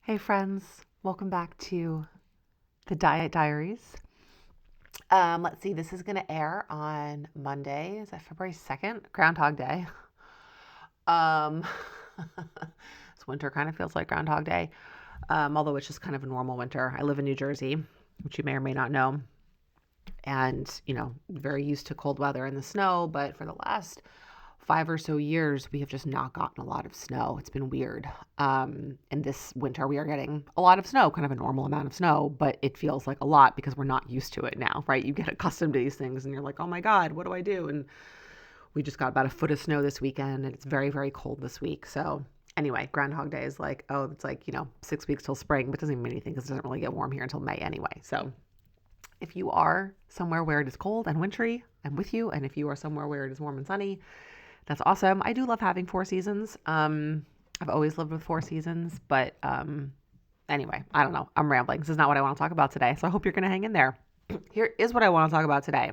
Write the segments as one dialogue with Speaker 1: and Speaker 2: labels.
Speaker 1: Hey friends, welcome back to the Diet Diaries. Let's see, this is going to air on Monday. Is that February 2nd? Groundhog Day. Um, this winter kind of feels like Groundhog Day, although it's just kind of a normal winter. I live in New Jersey, which you may or may not know, and, very used to cold weather and the snow, but for the last 5 or so years, we have just not gotten a lot of snow. It's been weird. And this winter, we are getting a lot of snow, kind of a normal amount of snow, but it feels like a lot because we're not used to it now, right? You get accustomed to these things and you're like, oh my God, what do I do? And we just got about a foot of snow this weekend and it's very, very cold this week. So anyway, Groundhog Day is like, oh, it's like, 6 weeks till spring, but it doesn't even mean anything because it doesn't really get warm here until May anyway. So if you are somewhere where it is cold and wintry, I'm with you. And if you are somewhere where it is warm and sunny, that's awesome. I do love having 4 seasons. I've always lived with 4 seasons, but anyway, I don't know. I'm rambling. This is not what I want to talk about today, so I hope you're going to hang in there. Here is what I want to talk about today.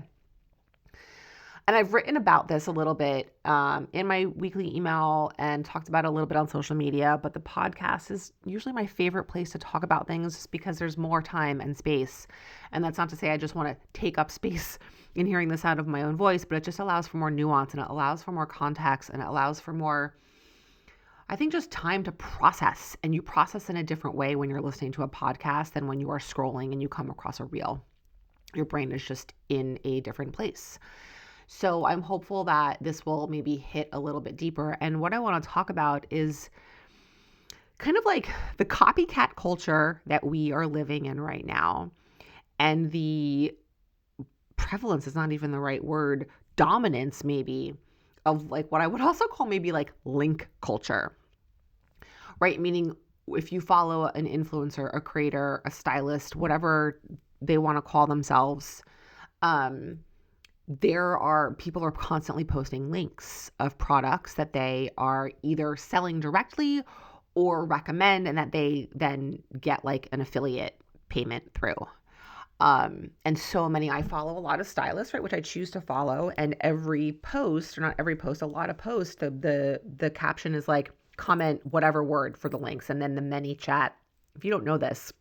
Speaker 1: And I've written about this a little bit in my weekly email and talked about it a little bit on social media, but the podcast is usually my favorite place to talk about things just because there's more time and space. And that's not to say I just want to take up space in hearing the sound of my own voice, but it just allows for more nuance and it allows for more context and it allows for more, I think, just time to process. And you process in a different way when you're listening to a podcast than when you are scrolling and you come across a reel. Your brain is just in a different place. So I'm hopeful that this will maybe hit a little bit deeper. And what I want to talk about is kind of like the copycat culture that we are living in right now. And the prevalence is not even the right word, dominance maybe, of like what I would also call maybe like link culture, right? Meaning if you follow an influencer, a creator, a stylist, whatever they want to call themselves, people are constantly posting links of products that they are either selling directly or recommend and that they then get like an affiliate payment through. And so many, I follow a lot of stylists, right, which I choose to follow. And every post, or not every post, a lot of posts, the caption is like, comment whatever word for the links. And then the ManyChat. If you don't know this,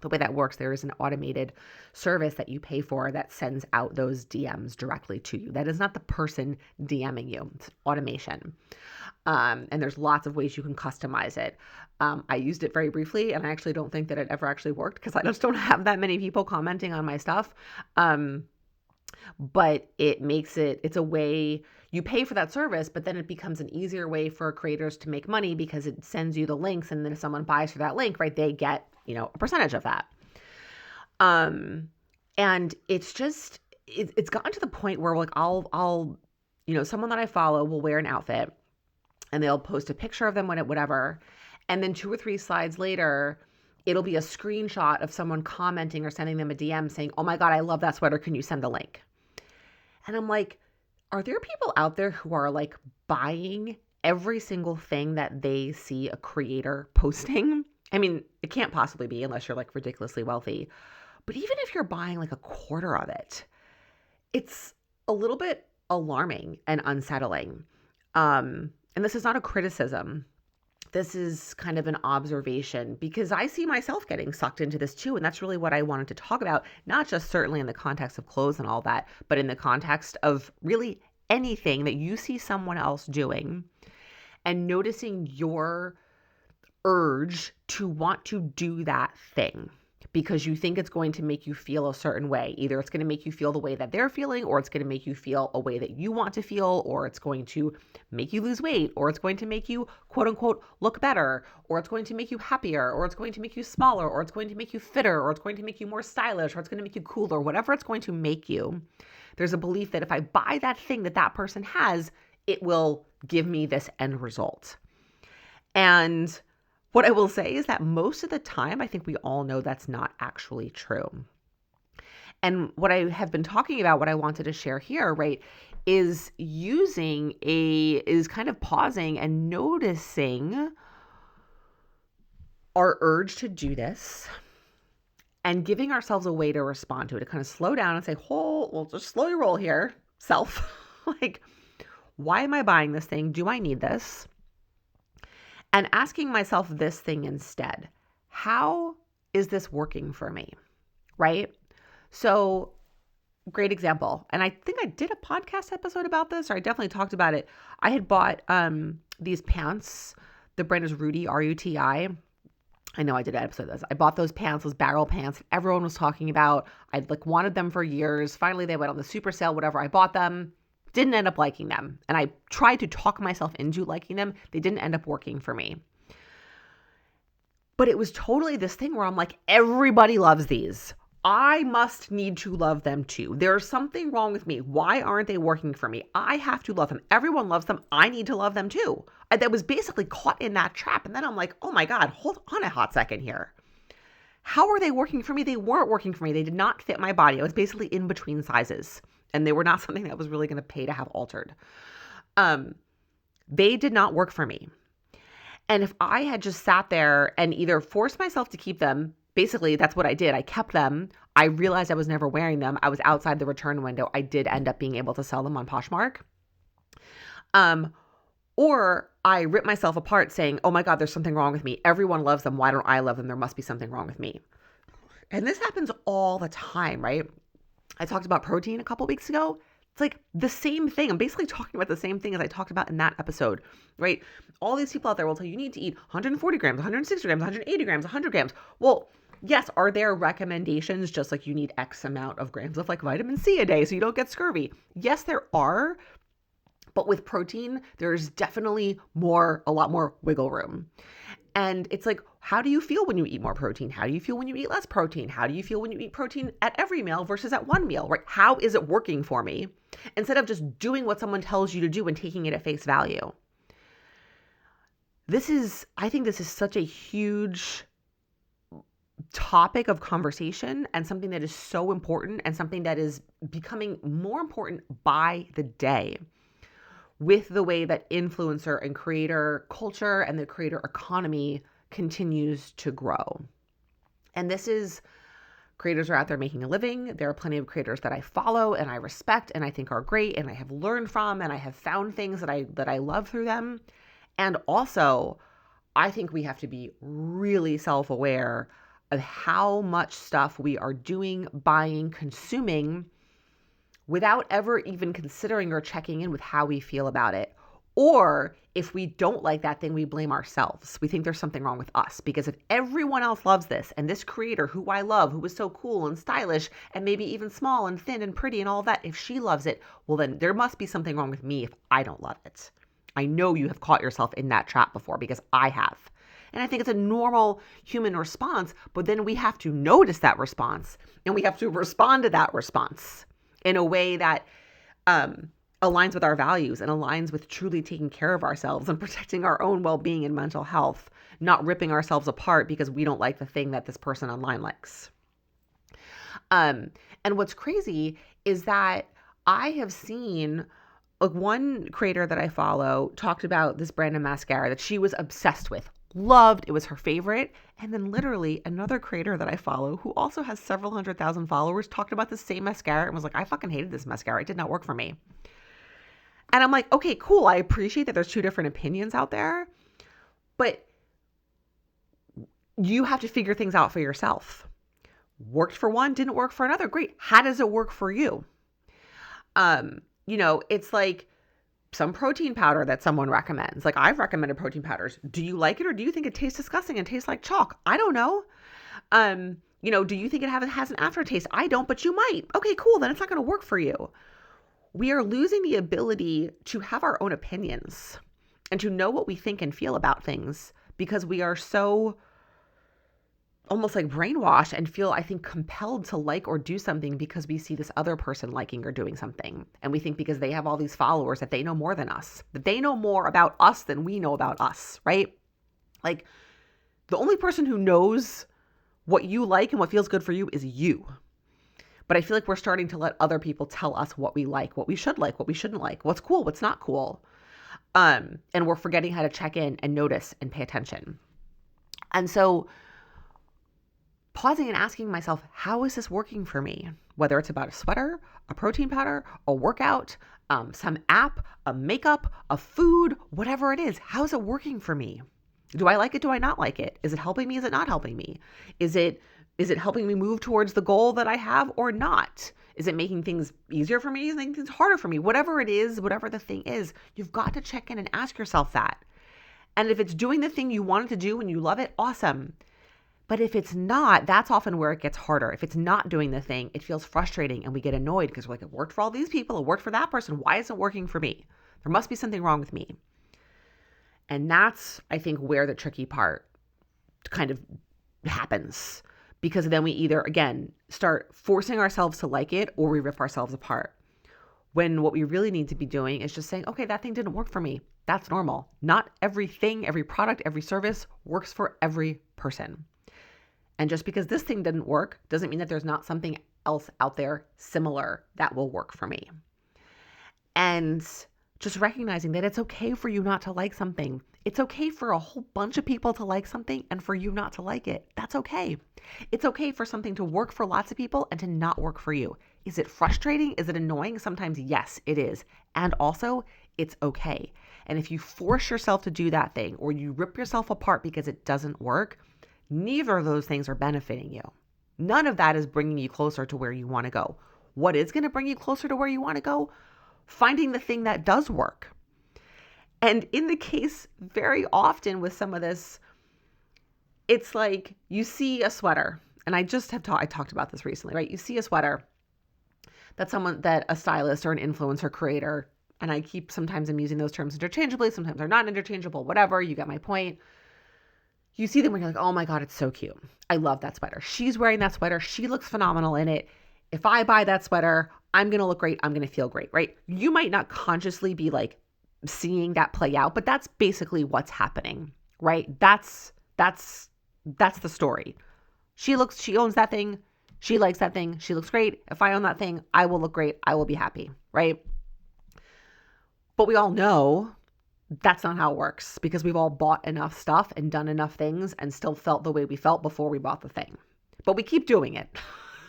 Speaker 1: the way that works, there is an automated service that you pay for that sends out those DMs directly to you. That is not the person DMing you. It's automation. And there's lots of ways you can customize it. I used it very briefly, and I actually don't think that it ever actually worked because I just don't have that many people commenting on my stuff. But it's a way you pay for that service, but then it becomes an easier way for creators to make money because it sends you the links. And then if someone buys for that link, right, they get, a percentage of that. And it's just, it's gotten to the point where like, I'll, someone that I follow will wear an outfit and they'll post a picture of them whatever. And then 2 or 3 slides later, it'll be a screenshot of someone commenting or sending them a DM saying, oh my God, I love that sweater. Can you send the link? And I'm like, are there people out there who are like buying every single thing that they see a creator posting? I mean, it can't possibly be unless you're like ridiculously wealthy. But even if you're buying like a quarter of it, it's a little bit alarming and unsettling. And this is not a criticism. This is kind of an observation because I see myself getting sucked into this too. And that's really what I wanted to talk about, not just certainly in the context of clothes and all that, but in the context of really anything that you see someone else doing and noticing your urge to want to do that thing because you think it's going to make you feel a certain way. Either it's going to make you feel the way that they're feeling, or it's going to make you feel a way that you want to feel, or it's going to make you lose weight, or it's going to make you, quote unquote, look better, or it's going to make you happier, or it's going to make you smaller, or it's going to make you fitter, or it's going to make you more stylish, or it's going to make you cooler, whatever it's going to make you. There's a belief that if I buy that thing that that person has, it will give me this end result. And what I will say is that most of the time, I think we all know that's not actually true. And what I have been talking about, what I wanted to share here, right, is kind of pausing and noticing our urge to do this and giving ourselves a way to respond to it, to kind of slow down and say, well, just slow your roll here, self. Like, why am I buying this thing? Do I need this? And asking myself this thing instead: how is this working for me? Right? So, great example. And I think I did a podcast episode about this, or I definitely talked about it. I had bought these pants. The brand is Ruti, R-U-T-I. I know I did an episode of this. I bought those pants, those barrel pants everyone was talking about. I'd wanted them for years. Finally, they went on the super sale, whatever. I bought them, didn't end up liking them. And I tried to talk myself into liking them. They didn't end up working for me. But it was totally this thing where I'm like, everybody loves these. I must need to love them too. There's something wrong with me. Why aren't they working for me? I have to love them. Everyone loves them. I need to love them too. That was basically caught in that trap. And then I'm like, oh my God, hold on a hot second here. How are they working for me? They weren't working for me. They did not fit my body. I was basically in between sizes. And they were not something that I was really going to pay to have altered. They did not work for me. And if I had just sat there and either forced myself to keep them, basically that's what I did. I kept them. I realized I was never wearing them. I was outside the return window. I did end up being able to sell them on Poshmark. Or I ripped myself apart saying, oh my God, there's something wrong with me. Everyone loves them. Why don't I love them? There must be something wrong with me. And this happens all the time, right? I talked about protein a couple weeks ago. It's like the same thing. I'm basically talking about the same thing as I talked about in that episode, right? All these people out there will tell you need to eat 140 grams, 160 grams, 180 grams, 100 grams. Well, yes, are there recommendations just like you need X amount of grams of like vitamin C a day so you don't get scurvy? Yes, there are. But with protein, there's definitely a lot more wiggle room. And it's like, how do you feel when you eat more protein? How do you feel when you eat less protein? How do you feel when you eat protein at every meal versus at one meal, right? How is it working for me? Instead of just doing what someone tells you to do and taking it at face value. I think this is such a huge topic of conversation and something that is so important and something that is becoming more important by the day with the way that influencer and creator culture and the creator economy continues to grow. And creators are out there making a living. There are plenty of creators that I follow and I respect and I think are great and I have learned from and I have found things that I love through them. And also, I think we have to be really self-aware of how much stuff we are doing, buying, consuming without ever even considering or checking in with how we feel about it. Or if we don't like that thing, we blame ourselves. We think there's something wrong with us because if everyone else loves this and this creator who I love, who is so cool and stylish and maybe even small and thin and pretty and all that, if she loves it, well then there must be something wrong with me if I don't love it. I know you have caught yourself in that trap before because I have. And I think it's a normal human response, but then we have to notice that response and we have to respond to that response in a way that aligns with our values and aligns with truly taking care of ourselves and protecting our own well-being and mental health, not ripping ourselves apart because we don't like the thing that this person online likes. And what's crazy is that I have seen one creator that I follow talked about this brand of mascara that she was obsessed with. Loved, it was her favorite. And then literally another creator that I follow who also has several 100,000 followers talked about the same mascara and was like, I fucking hated this mascara. It did not work for me. And I'm like, okay, cool. I appreciate that there's two different opinions out there, but you have to figure things out for yourself. Worked for one, didn't work for another. Great. How does it work for you? It's like some protein powder that someone recommends. Like I've recommended protein powders. Do you like it or do you think it tastes disgusting and tastes like chalk? I don't know. Do you think it has an aftertaste? I don't, but you might. Okay, cool. Then it's not going to work for you. We are losing the ability to have our own opinions and to know what we think and feel about things because we are so almost like brainwashed and feel, I think, compelled to like or do something because we see this other person liking or doing something. And we think because they have all these followers that they know more than us, that they know more about us than we know about us, right? Like the only person who knows what you like and what feels good for you is you. But I feel like we're starting to let other people tell us what we like, what we should like, what we shouldn't like, what's cool, what's not cool. And we're forgetting how to check in and notice and pay attention. And so pausing and asking myself, how is this working for me? Whether it's about a sweater, a protein powder, a workout, some app, a makeup, a food, whatever it is, how is it working for me? Do I like it? Do I not like it? Is it helping me? Is it not helping me? Is it helping me move towards the goal that I have or not? Is it making things easier for me? Is it making things harder for me? Whatever it is, whatever the thing is, you've got to check in and ask yourself that. And if it's doing the thing you wanted to do and you love it, awesome. But if it's not, that's often where it gets harder. If it's not doing the thing, it feels frustrating and we get annoyed because we're like, it worked for all these people, it worked for that person. Why isn't it working for me? There must be something wrong with me. And that's, I think, where the tricky part kind of happens. Because then we either, again, start forcing ourselves to like it or we rip ourselves apart. When what we really need to be doing is just saying, okay, that thing didn't work for me. That's normal. Not everything, every product, every service works for every person. And just because this thing didn't work doesn't mean that there's not something else out there similar that will work for me. And just recognizing that it's okay for you not to like something. It's okay for a whole bunch of people to like something and for you not to like it. That's okay. It's okay for something to work for lots of people and to not work for you. Is it frustrating? Is it annoying? Sometimes, yes, it is. And also, it's okay. And if you force yourself to do that thing or you rip yourself apart because it doesn't work, neither of those things are benefiting you. None of that is bringing you closer to where you want to go. What is going to bring you closer to where you want to go? Finding the thing that does work. And in the case very often with some of this, it's like you see a sweater, and I talked about this recently, right? You see a sweater that a stylist or an influencer creator, and sometimes I'm using those terms interchangeably, sometimes they're not interchangeable, whatever, you get my point. You see them when you're like, oh my God, it's so cute. I love that sweater. She's wearing that sweater. She looks phenomenal in it. If I buy that sweater, I'm going to look great. I'm going to feel great, right? You might not consciously be like seeing that play out, but that's basically what's happening, right? That's the story. She owns that thing. She likes that thing. She looks great. If I own that thing, I will look great. I will be happy, right? But we all know that's not how it works because we've all bought enough stuff and done enough things and still felt the way we felt before we bought the thing. But we keep doing it,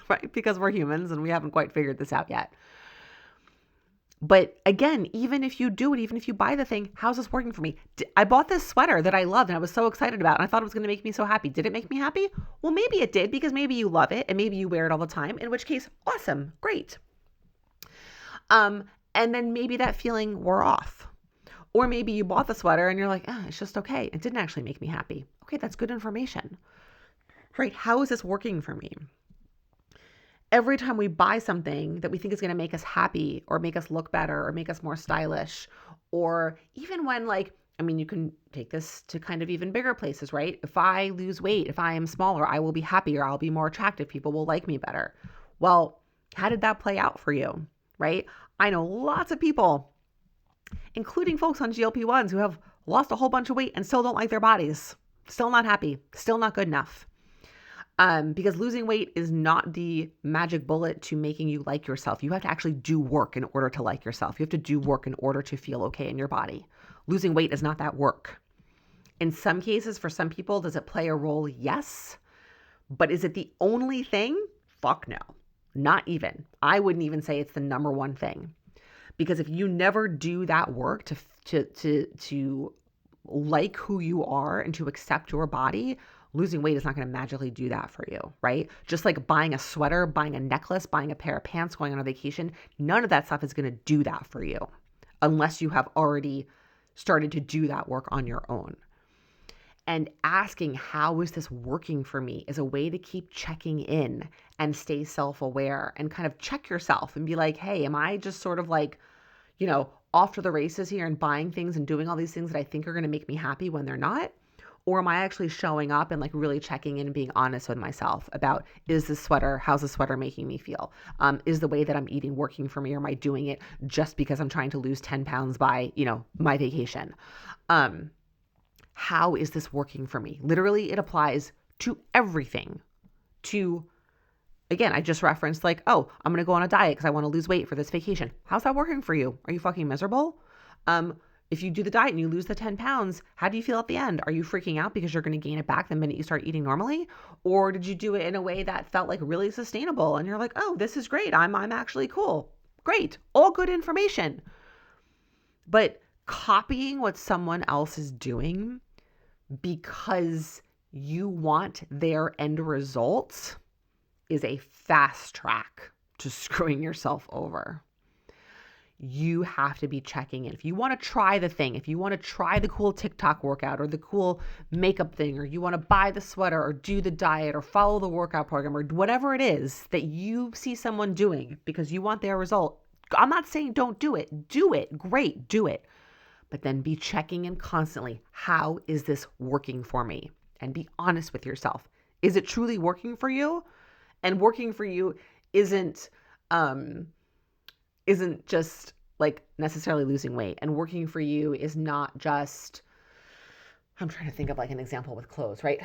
Speaker 1: right? Because we're humans and we haven't quite figured this out yet. But again, even if you do it, even if you buy the thing, how's this working for me? I bought this sweater that I loved and I was so excited about and I thought it was going to make me so happy. Did it make me happy? Well, maybe it did because maybe you love it and maybe you wear it all the time, in which case, awesome, great. And then maybe that feeling wore off. Or maybe you bought the sweater and you're like, it's just okay. It didn't actually make me happy. Okay, that's good information, right? How is this working for me? Every time we buy something that we think is going to make us happy or make us look better or make us more stylish, or even when you can take this to kind of even bigger places, right? If I lose weight, if I am smaller, I will be happier. I'll be more attractive. People will like me better. Well, how did that play out for you, right? I know lots of people, including folks on GLP-1s who have lost a whole bunch of weight and still don't like their bodies, still not happy, still not good enough. Because losing weight is not the magic bullet to making you like yourself. You have to actually do work in order to like yourself. You have to do work in order to feel okay in your body. Losing weight is not that work. In some cases, for some people, does it play a role? Yes. But is it the only thing? Fuck no. Not even. I wouldn't even say it's the number one thing. Because if you never do that work to like who you are and to accept your body, losing weight is not going to magically do that for you, right? Just like buying a sweater, buying a necklace, buying a pair of pants, going on a vacation, none of that stuff is going to do that for you unless you have already started to do that work on your own. And asking, how is this working for me, is a way to keep checking in and stay self-aware and kind of check yourself and be like, hey, am I just sort of like, off to the races here and buying things and doing all these things that I think are going to make me happy when they're not? Or am I actually showing up and like really checking in and being honest with myself about, how's the sweater making me feel? Is the way that I'm eating working for me, or am I doing it just because I'm trying to lose 10 pounds by, my vacation? How is this working for me? Literally, it applies to everything. Again, I just referenced I'm going to go on a diet because I want to lose weight for this vacation. How's that working for you? Are you fucking miserable? If you do the diet and you lose the 10 pounds, how do you feel at the end? Are you freaking out because you're going to gain it back the minute you start eating normally? Or did you do it in a way that felt like really sustainable? And you're like, oh, this is great. I'm actually cool. Great. All good information. But copying what someone else is doing because you want their end result is a fast track to screwing yourself over. You have to be checking in. If you want to try the thing, if you want to try the cool TikTok workout or the cool makeup thing, or you want to buy the sweater or do the diet or follow the workout program or whatever it is that you see someone doing because you want their result, I'm not saying don't do it. Do it. Great. Do it. But then be checking in constantly. How is this working for me? And be honest with yourself. Is it truly working for you? And working for you isn't just like necessarily losing weight. And working for you is not just, I'm trying to think of like an example with clothes, right?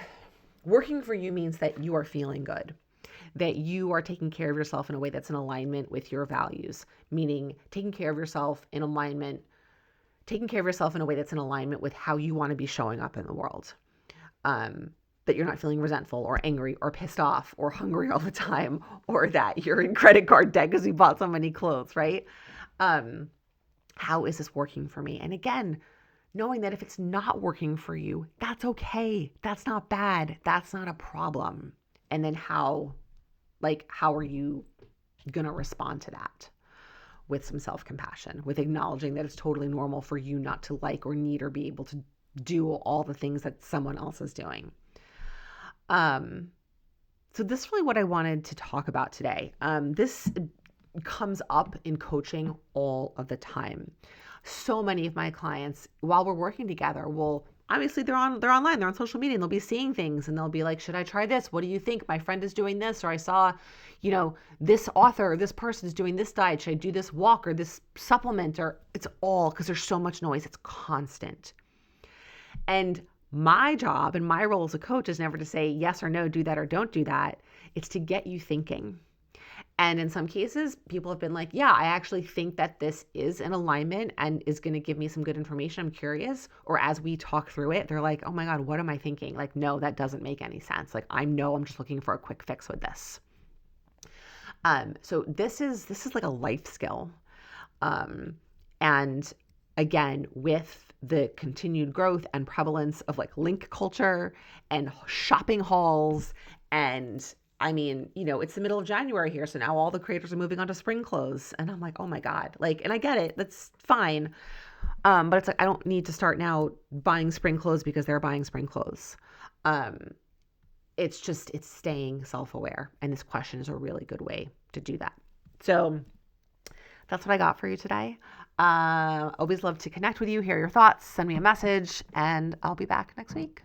Speaker 1: Working for you means that you are feeling good, that you are taking care of yourself in a way that's in alignment with your values, meaning taking care of yourself in a way that's in alignment with how you want to be showing up in the world. That you're not feeling resentful or angry or pissed off or hungry all the time, or that you're in credit card debt because you bought so many clothes, right? How is this working for me? And again, knowing that if it's not working for you, that's okay. That's not bad. That's not a problem. And then how are you going to respond to that? With some self-compassion, with acknowledging that it's totally normal for you not to like or need or be able to do all the things that someone else is doing. So this is really what I wanted to talk about today. This comes up in coaching all of the time. So many of my clients, while we're working together, will obviously they're online, they're on social media, and they'll be seeing things and they'll be like, should I try this? What do you think? My friend is doing this, or I saw, this author or this person is doing this diet. Should I do this walk or this supplement? Or it's all because there's so much noise. It's constant. And my job and my role as a coach is never to say yes or no, do that or don't do that. It's to get you thinking. And in some cases, people have been like, yeah, I actually think that this is in alignment and is going to give me some good information. I'm curious. Or as we talk through it, they're like, oh my God, what am I thinking? Like, no, that doesn't make any sense. Like, I'm just looking for a quick fix with this. So this is like a life skill. And again, with the continued growth and prevalence of like link culture and shopping hauls, and it's the middle of January here, so now all the creators are moving on to spring clothes, and I'm like, oh my God, like, and I get it, that's fine, but it's like I don't need to start now buying spring clothes because they're buying spring clothes. It's staying self-aware, and this question is a really good way to do that. So that's what I got for you today. Always love to connect with you, hear your thoughts, send me a message, and I'll be back next week.